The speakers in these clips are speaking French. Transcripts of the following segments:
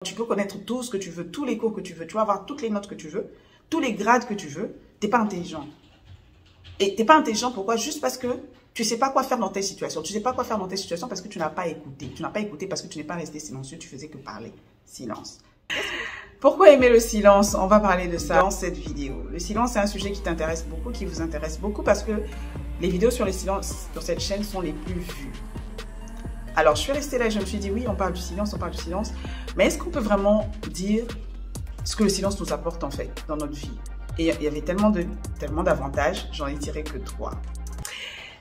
Tu peux connaître tout ce que tu veux, tous les cours que tu veux, tu vas avoir toutes les notes que tu veux, tous les grades que tu veux, tu n'es pas intelligent. Et tu n'es pas intelligent, pourquoi? Juste parce que tu ne sais pas quoi faire dans tes situations. Tu ne sais pas quoi faire dans tes situations parce que tu n'as pas écouté. Tu n'as pas écouté parce que tu n'es pas resté silencieux, tu faisais que parler. Silence. Pourquoi aimer le silence? On va parler de ça dans cette vidéo. Le silence, c'est un sujet qui t'intéresse beaucoup, qui vous intéresse beaucoup parce que les vidéos sur le silence sur cette chaîne sont les plus vues. Alors, je suis restée là et je me suis dit, oui, on parle du silence, mais est-ce qu'on peut vraiment dire ce que le silence nous apporte en fait dans notre vie? Et il y avait tellement d'avantages, j'en ai tiré que 3.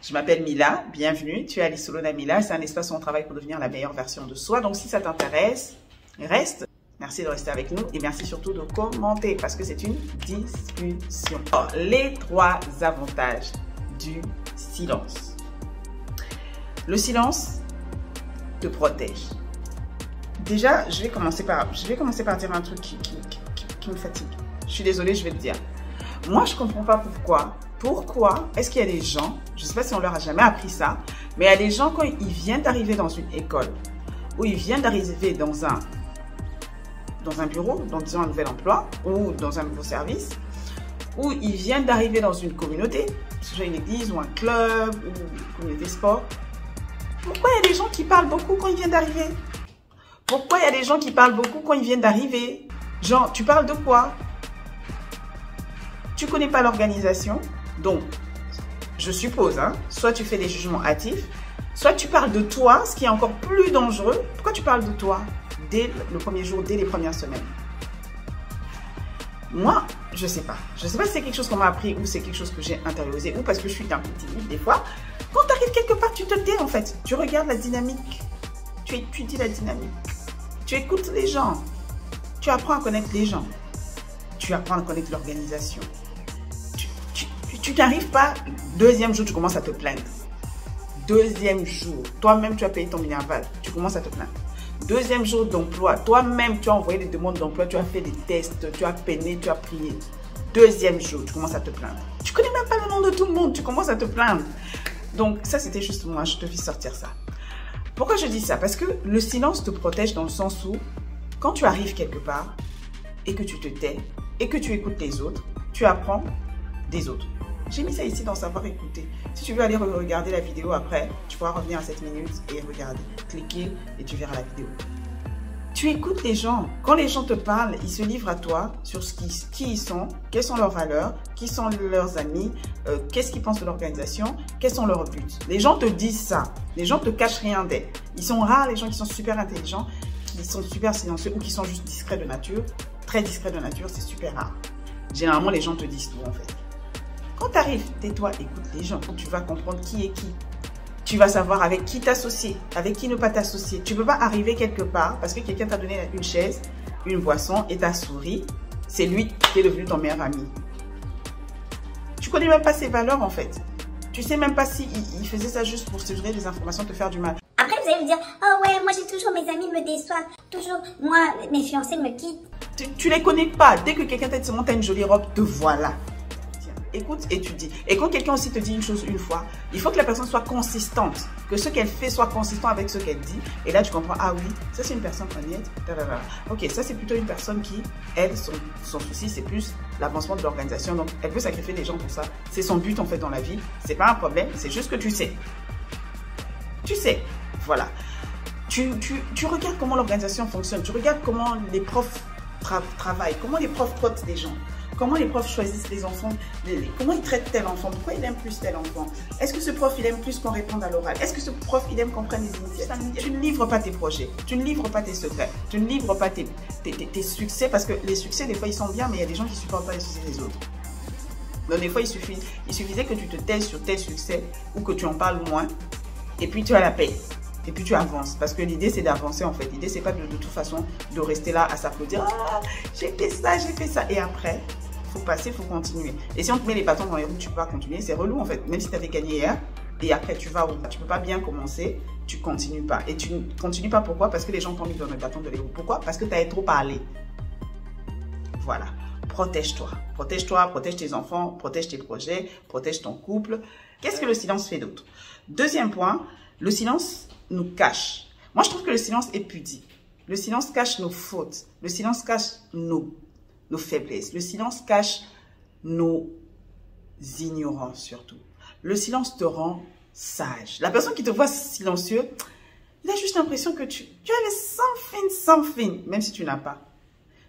Je m'appelle Mila, bienvenue, tu es à l'Isolona Mila, c'est un espace où on travaille pour devenir la meilleure version de soi. Donc si ça t'intéresse, reste, merci de rester avec nous et merci surtout de commenter parce que c'est une discussion. Alors, les 3 avantages du silence. Le silence te protège. Déjà, je vais commencer par dire un truc qui me fatigue. Je suis désolée, je vais le dire. Moi, je ne comprends pas pourquoi. Pourquoi est-ce qu'il y a des gens, je ne sais pas si on leur a jamais appris ça, mais il y a des gens quand ils viennent d'arriver dans une école, ou ils viennent d'arriver dans un bureau, donc disons un nouvel emploi, ou dans un nouveau service, ou ils viennent d'arriver dans une communauté, que ce soit une église, ou un club, ou une communauté sport. Pourquoi il y a des gens qui parlent beaucoup quand ils viennent d'arriver? Pourquoi il y a des gens qui parlent beaucoup quand ils viennent d'arriver? Genre, tu parles de quoi? Tu connais pas l'organisation, donc, je suppose, hein, soit tu fais des jugements hâtifs, soit tu parles de toi, ce qui est encore plus dangereux. Pourquoi tu parles de toi dès le premier jour, dès les premières semaines? Moi, je sais pas. Je sais pas si c'est quelque chose qu'on m'a appris ou c'est quelque chose que j'ai intériorisé ou parce que je suis un peu timide des fois. Quand tu arrives quelque part, tu te tais en fait. Tu regardes la dynamique. Tu étudies la dynamique. Tu écoutes les gens. Tu apprends à connaître les gens. Tu apprends à connaître l'organisation. Tu n'arrives pas, deuxième jour, tu commences à te plaindre. Deuxième jour, toi-même, tu as payé ton minerval. Tu commences à te plaindre. Deuxième jour d'emploi, toi-même, tu as envoyé des demandes d'emploi, tu as fait des tests, tu as peiné, tu as prié. Deuxième jour, tu commences à te plaindre. Tu connais même pas le nom de tout le monde, tu commences à te plaindre. Donc, ça, c'était juste moi, je te fais sortir ça. Pourquoi je dis ça? Parce que le silence te protège dans le sens où, quand tu arrives quelque part et que tu te tais et que tu écoutes les autres, tu apprends des autres. J'ai mis ça ici dans savoir écouter. Si tu veux aller regarder la vidéo après, tu pourras revenir à 7 minutes et regarder. Cliquer et tu verras la vidéo. Tu écoutes les gens. Quand les gens te parlent, ils se livrent à toi sur qui ils sont, quelles sont leurs valeurs, qui sont leurs amis, qu'est-ce qu'ils pensent de l'organisation, quels sont leurs buts. Les gens te disent ça. Les gens te cachent rien d'eux. Ils sont rares les gens qui sont super intelligents, qui sont super silencieux ou qui sont juste discrets de nature. Très discrets de nature, c'est super rare. Généralement, les gens te disent tout en fait. Quand tu arrives, tais-toi, écoute les gens. Tu vas comprendre qui est qui. Tu vas savoir avec qui t'associer, avec qui ne pas t'associer. Tu ne peux pas arriver quelque part parce que quelqu'un t'a donné une chaise, une boisson et t'a souri. C'est lui qui est devenu ton meilleur ami. Tu ne connais même pas ses valeurs en fait. Tu ne sais même pas s'il faisait ça juste pour se donner des informations, te faire du mal. Après, vous allez vous dire, oh ouais, moi j'ai toujours mes amis me déçoivent. Toujours, moi, mes fiancés me quittent. Tu ne les connais pas. Dès que quelqu'un t'a dit, t'as une jolie robe, te voilà. Écoute, étudie. Et quand quelqu'un aussi te dit une chose une fois, il faut que la personne soit consistante. Que ce qu'elle fait soit consistant avec ce qu'elle dit. Et là, tu comprends, ah oui, ça c'est une personne honnête. Ok, ça c'est plutôt une personne qui, elle, son souci, c'est plus l'avancement de l'organisation. Donc, elle peut sacrifier les gens pour ça. C'est son but en fait dans la vie. C'est pas un problème, c'est juste que tu sais. Tu sais, voilà. Tu regardes comment l'organisation fonctionne. Tu regardes comment les profs travaillent, comment les profs traitent les gens. Comment les profs choisissent les enfants, comment ils traitent tel enfant, pourquoi il aime plus tel enfant. Est-ce que ce prof, il aime plus qu'on réponde à l'oral? Est-ce que ce prof, il aime qu'on prenne les initiatives? Tu ne livres pas tes projets, tu ne livres pas tes secrets, tu ne livres pas tes succès, parce que les succès, des fois, ils sont bien, mais il y a des gens qui ne supportent pas les succès des autres. Donc, des fois, il suffisait que tu te taises sur tel succès ou que tu en parles moins, et puis tu as la paix. Et puis tu avances. Parce que l'idée, c'est d'avancer en fait. L'idée, c'est pas de toute façon de rester là à s'applaudir. Ah, j'ai fait ça, j'ai fait ça. Et après, il faut passer, il faut continuer. Et si on te met les bâtons dans les roues, tu peux pas continuer. C'est relou en fait. Même si tu avais gagné hier, et après tu vas où? Tu peux pas bien commencer, tu continues pas. Et tu ne continues pas pourquoi? Parce que les gens t'ont mis dans le bâton de les roues. Pourquoi? Parce que tu as trop parlé. Voilà. Protège-toi. Protège-toi, protège tes enfants, protège tes projets, protège ton couple. Qu'est-ce que le silence fait d'autre? Deuxième point, le silence nous cache. Moi, je trouve que le silence est pudique. Le silence cache nos fautes. Le silence cache nos faiblesses. Le silence cache nos ignorances surtout. Le silence te rend sage. La personne qui te voit silencieux, il a juste l'impression que tu as sans fin, même si tu n'as pas.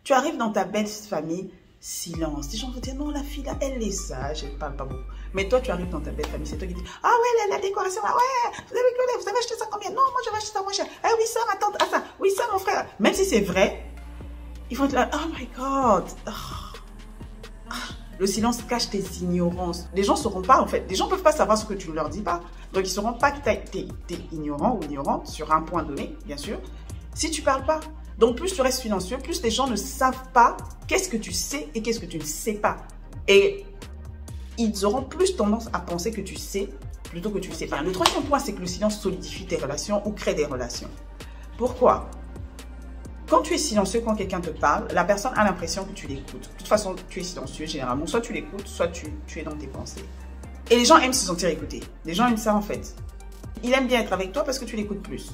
Tu arrives dans ta belle famille, silence. Les gens vont dire, non, la fille là, elle est sage, elle ne parle pas beaucoup. Mais toi, tu arrives dans ta belle famille, c'est toi qui dis, ah ouais, la décoration là, ouais, vous avez acheté ça combien? Non, moi je vais acheter ça moins cher. Ah oui, ça, ma tante, ah ça, oui, ça, mon frère. Même si c'est vrai, ils vont être là, oh my God. Le silence cache tes ignorances. Les gens ne sauront pas, en fait. Les gens ne peuvent pas savoir ce que tu ne leur dis pas. Donc, ils ne sauront pas que tu es ignorant ou ignorante sur un point donné, bien sûr, si tu ne parles pas. Donc, plus tu restes silencieux, plus les gens ne savent pas qu'est-ce que tu sais et qu'est-ce que tu ne sais pas. Et ils auront plus tendance à penser que tu sais plutôt que tu ne sais pas. Le troisième point, c'est que le silence solidifie tes relations ou crée des relations. Pourquoi ? Quand tu es silencieux, quand quelqu'un te parle, la personne a l'impression que tu l'écoutes. De toute façon, tu es silencieux généralement. Soit tu l'écoutes, soit tu es dans tes pensées. Et les gens aiment se sentir écoutés. Les gens aiment ça en fait. Ils aiment bien être avec toi parce que tu l'écoutes plus.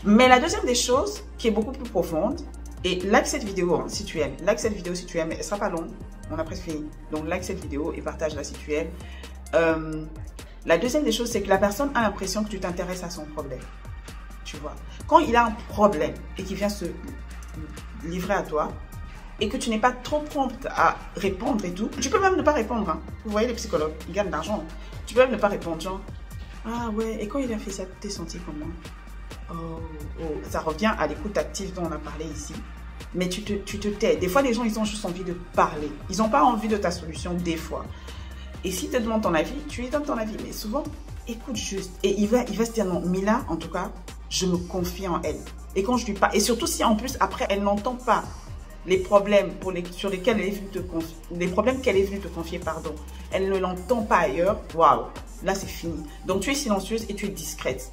Mais la deuxième des choses, qui est beaucoup plus profonde, et like cette vidéo hein, si tu aimes. Like cette vidéo si tu aimes. Elle ne sera pas longue. On a presque fini. Donc like cette vidéo et partage-la si tu aimes. La deuxième des choses, c'est que la personne a l'impression que tu t'intéresses à son problème. Tu vois, quand il a un problème et qu'il vient se livrer à toi et que tu n'es pas trop prompte à répondre et tout, tu peux même ne pas répondre. Hein. Vous voyez les psychologues, ils gagnent de l'argent. Tu peux même ne pas répondre, genre, ah ouais, et quand il a fait ça, tu t'es senti comment? Oh, ça revient à l'écoute active dont on a parlé ici. Mais tu te tais. Des fois, les gens, ils ont juste envie de parler. Ils n'ont pas envie de ta solution, des fois. Et s'ils te demandent ton avis, tu lui donnes ton avis. Mais souvent, écoute juste. Et il va se dire, non, Mila, en tout cas, je me confie en elle. Et quand je lui parle, et surtout si en plus après elle n'entend pas les problèmes sur lesquels elle est venue te confier, les problèmes qu'elle est venue te confier, pardon, elle ne l'entend pas ailleurs, waouh, là c'est fini. Donc tu es silencieuse et tu es discrète.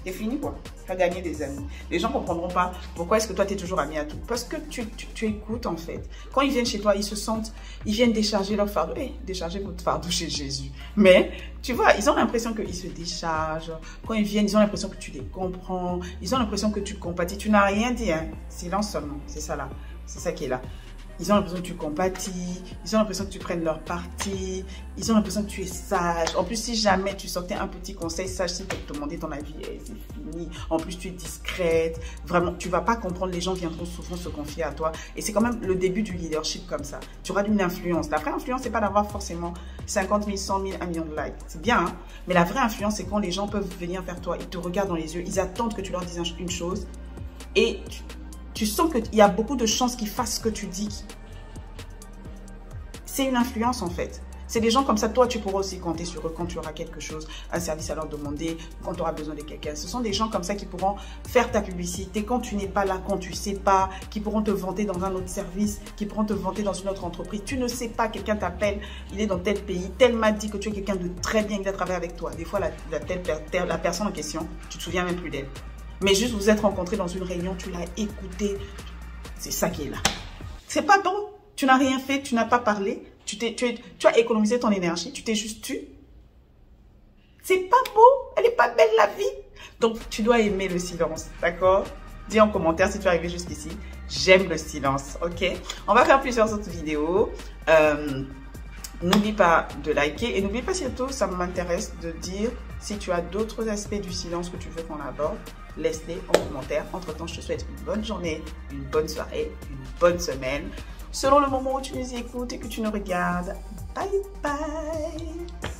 C'est fini quoi. Tu as gagné des amis. Les gens ne comprendront pas pourquoi est-ce que toi tu es toujours ami à tout. Parce que tu écoutes en fait. Quand ils viennent chez toi, ils se sentent, ils viennent décharger leur fardeau. Décharger votre fardeau chez Jésus. Mais tu vois, ils ont l'impression qu'ils se déchargent. Quand ils viennent, ils ont l'impression que tu les comprends. Ils ont l'impression que tu compatis. Tu n'as rien dit. Hein. Silence seulement. C'est ça là. C'est ça qui est là. Ils ont l'impression que tu compatis, ils ont l'impression que tu prennes leur parti, ils ont l'impression que tu es sage. En plus, si jamais tu sortais un petit conseil sage, si tu te demander ton avis, c'est fini. En plus, tu es discrète. Vraiment, tu ne vas pas comprendre. Les gens viendront souvent se confier à toi. Et c'est quand même le début du leadership comme ça. Tu auras une influence. La vraie influence, ce n'est pas d'avoir forcément 50 000, 100 000, 1 million de likes. C'est bien, hein? Mais la vraie influence, c'est quand les gens peuvent venir vers toi, ils te regardent dans les yeux, ils attendent que tu leur dises une chose. Et tu sens qu'il y a beaucoup de chances qu'ils fassent ce que tu dis. C'est une influence en fait. C'est des gens comme ça, toi tu pourras aussi compter sur eux quand tu auras quelque chose, un service à leur demander, quand tu auras besoin de quelqu'un. Ce sont des gens comme ça qui pourront faire ta publicité quand tu n'es pas là, quand tu ne sais pas, qui pourront te vanter dans un autre service, qui pourront te vanter dans une autre entreprise. Tu ne sais pas, quelqu'un t'appelle, il est dans tel pays, tel m'a dit que tu es quelqu'un de très bien, il a travaillé avec toi. Des fois la personne en question, tu te souviens même plus d'elle. Mais juste vous êtes rencontrés dans une réunion, tu l'as écouté. C'est ça qui est là. C'est pas bon. Tu n'as rien fait, tu n'as pas parlé. Tu as économisé ton énergie. Tu t'es juste tu. C'est pas beau. Elle n'est pas belle la vie. Donc, tu dois aimer le silence. D'accord? Dis en commentaire si tu es arrivé jusqu'ici. J'aime le silence. Ok? On va faire plusieurs autres vidéos. N'oublie pas de liker. Et n'oublie pas surtout, ça m'intéresse de dire si tu as d'autres aspects du silence que tu veux qu'on aborde. Laisse-les en commentaire. Entre-temps, je te souhaite une bonne journée, une bonne soirée, une bonne semaine. Selon le moment où tu nous écoutes et que tu nous regardes. Bye bye.